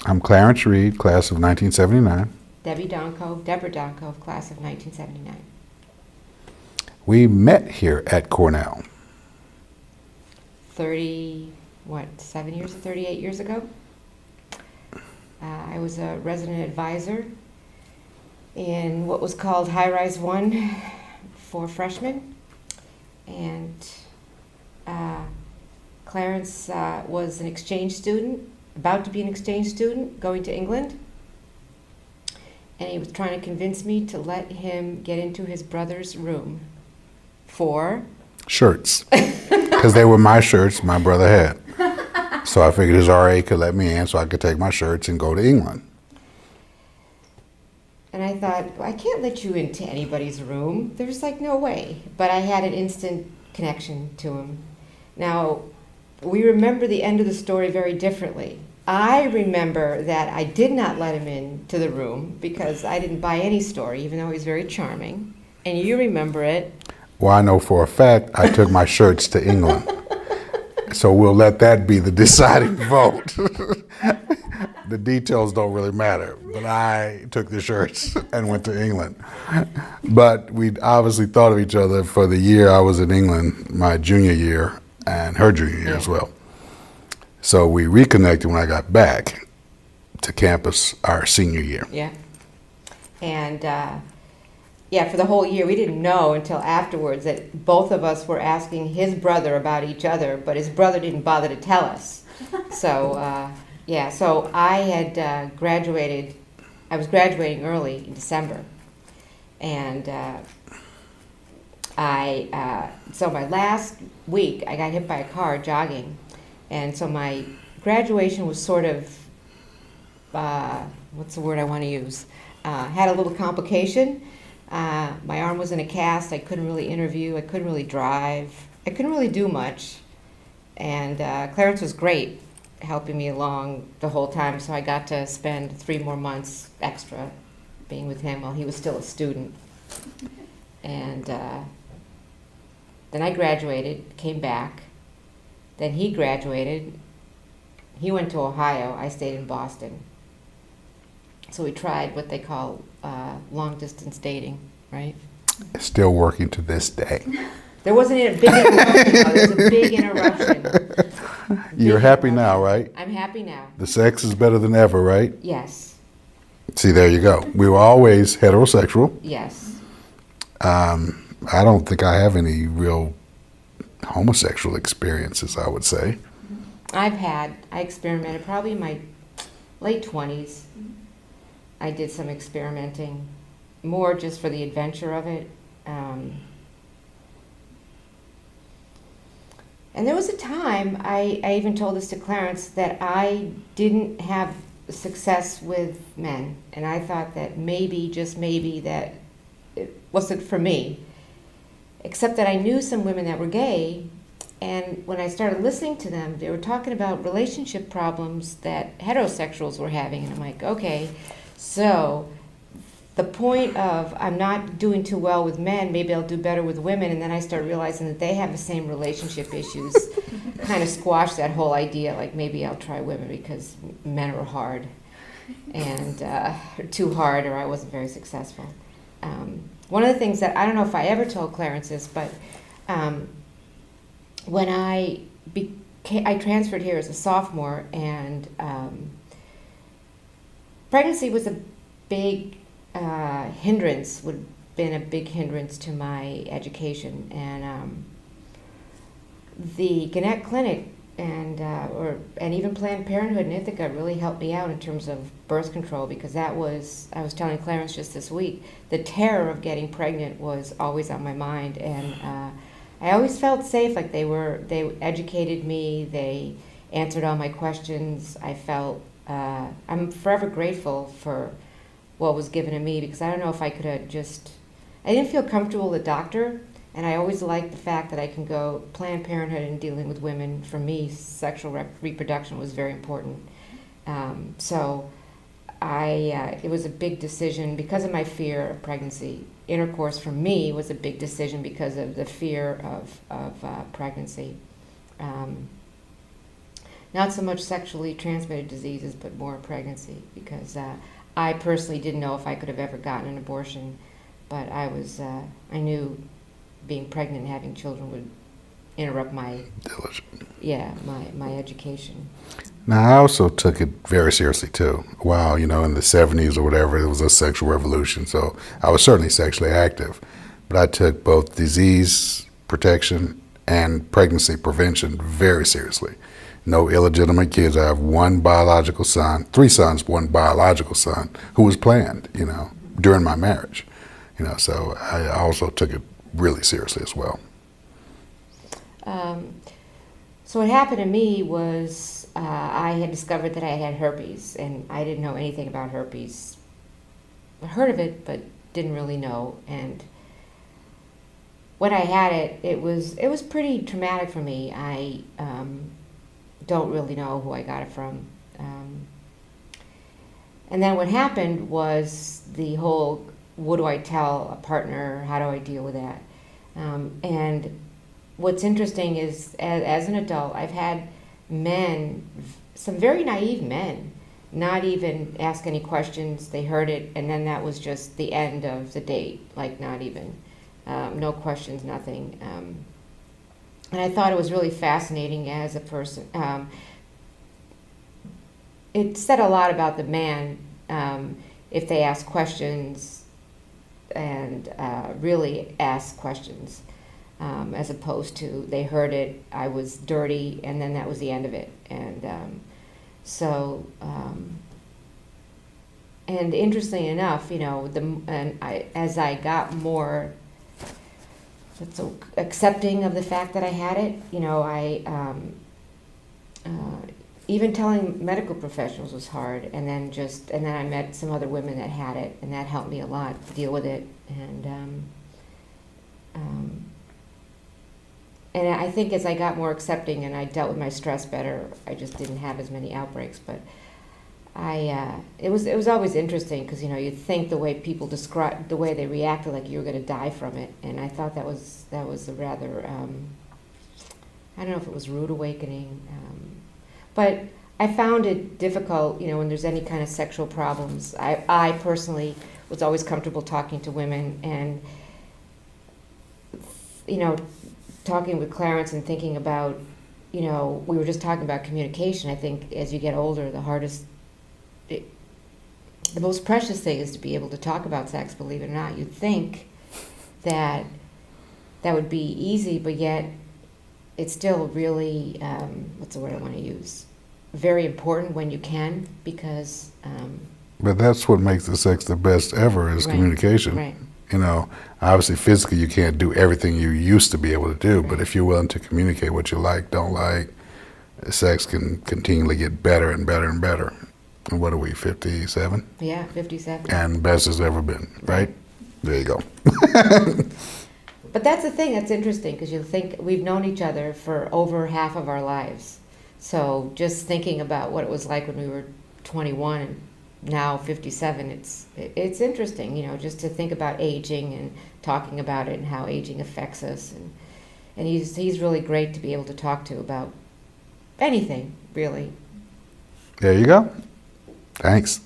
I'm Clarence Reed, class of 1979. Deborah Donko, class of 1979. We met here at Cornell. 7 years or 38 years ago. I was a resident advisor in what was called High Rise 1 for freshmen. And Clarence was an exchange student, about to be an exchange student, going to England. And he was trying to convince me to let him get into his brother's room for Shirts. Because they were my shirts my brother had. So I figured his RA could let me in so I could take my shirts and go to England. And I thought, well, I can't let you into anybody's room. There's like no way. But I had an instant connection to him. Now, we remember the end of the story very differently. I remember that I did not let him into the room because I didn't buy any story, even though he was very charming. And you remember it. Well, I know for a fact I took my shirts to England. So we'll let that be the deciding vote. The details don't really matter, but I took the shirts and went to England. But we obviously thought of each other for the year I was in England, my junior year, and her junior year as well. So we reconnected when I got back to campus our senior year. Yeah. And for the whole year, we didn't know until afterwards that both of us were asking his brother about each other, but his brother didn't bother to tell us. So, so I had graduated. I was graduating early in December. And so my last week, I got hit by a car jogging. And so my graduation was sort of, what's the word I want to use? Had a little complication. My arm was in a cast. I couldn't really interview. I couldn't really drive. I couldn't really do much. And Clarence was great, helping me along the whole time. So I got to spend 3 more months extra being with him while he was still a student. And then I graduated, came back. Then he graduated. He went to Ohio. I stayed in Boston. So we tried what they call long-distance dating, right? Still working to this day. There wasn't a big interruption, though. There was a big interruption. You're happy now, right? I'm happy now. The sex is better than ever, right? Yes. See, there you go. We were always heterosexual. Yes. I don't think I have any real homosexual experiences, I would say. I experimented probably in my late 20s. I did some experimenting, more just for the adventure of it. And there was a time, I even told this to Clarence, that I didn't have success with men. And I thought that maybe, just maybe, that it wasn't for me. Except that I knew some women that were gay, and when I started listening to them, they were talking about relationship problems that heterosexuals were having. And I'm like, okay, so the point of I'm not doing too well with men, maybe I'll do better with women. And then I started realizing that they have the same relationship issues. Kind of squashed that whole idea, like maybe I'll try women because men are hard. And too hard, or I wasn't very successful. One of the things that, I don't know if I ever told Clarence this, but when I transferred here as a sophomore, and pregnancy was a big hindrance, would have been a big hindrance to my education. And the Gannett Clinic and even Planned Parenthood in Ithaca really helped me out in terms of birth control, because I was telling Clarence just this week, the terror of getting pregnant was always on my mind. And I always felt safe, like they educated me, they answered all my questions. I felt, I'm forever grateful for what was given to me, because I don't know if I could have I didn't feel comfortable with a doctor, and I always liked the fact that I can go Planned Parenthood and dealing with women. For me, sexual reproduction was very important. So it was a big decision because of my fear of pregnancy. Intercourse for me was a big decision because of the fear of pregnancy. not so much sexually transmitted diseases, but more pregnancy, because I personally didn't know if I could have ever gotten an abortion, but I knew being pregnant and having children would interrupt my my education. Now, I also took it very seriously too. Wow, in the 70s or whatever, it was a sexual revolution, so I was certainly sexually active. But I took both disease protection and pregnancy prevention very seriously. No illegitimate kids. I have one biological son, 3 sons, one biological son who was planned, during my marriage. So I also took it really seriously as well. So what happened to me was I had discovered that I had herpes, and I didn't know anything about herpes. I heard of it, but didn't really know. And when I had it, it was pretty traumatic for me. I don't really know who I got it from. And then what happened was the whole, what do I tell a partner? How do I deal with that? And what's interesting is, as an adult, I've had men, some very naive men, not even ask any questions. They heard it, and then that was just the end of the date, like not even. No questions, nothing. And I thought it was really fascinating as a person. It said a lot about the man if they ask questions and really ask questions, as opposed to they heard it, I was dirty, and then that was the end of it. And and interestingly enough, as I got more so accepting of the fact that I had it, even telling medical professionals was hard, and then I met some other women that had it, and that helped me a lot to deal with it. And I think as I got more accepting and I dealt with my stress better, I just didn't have as many outbreaks. But it was always interesting, because you'd think the way people describe, the way they reacted, like you were going to die from it, and I thought that was a rather I don't know if it was rude awakening, but I found it difficult, when there's any kind of sexual problems. I personally was always comfortable talking to women, and talking with Clarence and thinking about, we were just talking about communication. I think as you get older, the most precious thing is to be able to talk about sex, believe it or not. You'd think that would be easy, but yet it's still really, what's the word I want to use? Very important when you can, because... but that's what makes the sex the best ever, is communication. Right. Obviously physically you can't do everything you used to be able to do, but if you're willing to communicate what you like, don't like, sex can continually get better and better and better. And what are we, 57? Yeah, 57. And best as ever been, right? There you go. But that's the thing that's interesting, because you think we've known each other for over half of our lives. So just thinking about what it was like when we were 21 and now 57, it's interesting, just to think about aging and talking about it and how aging affects us. And he's really great to be able to talk to about anything, really. There you go. Thanks.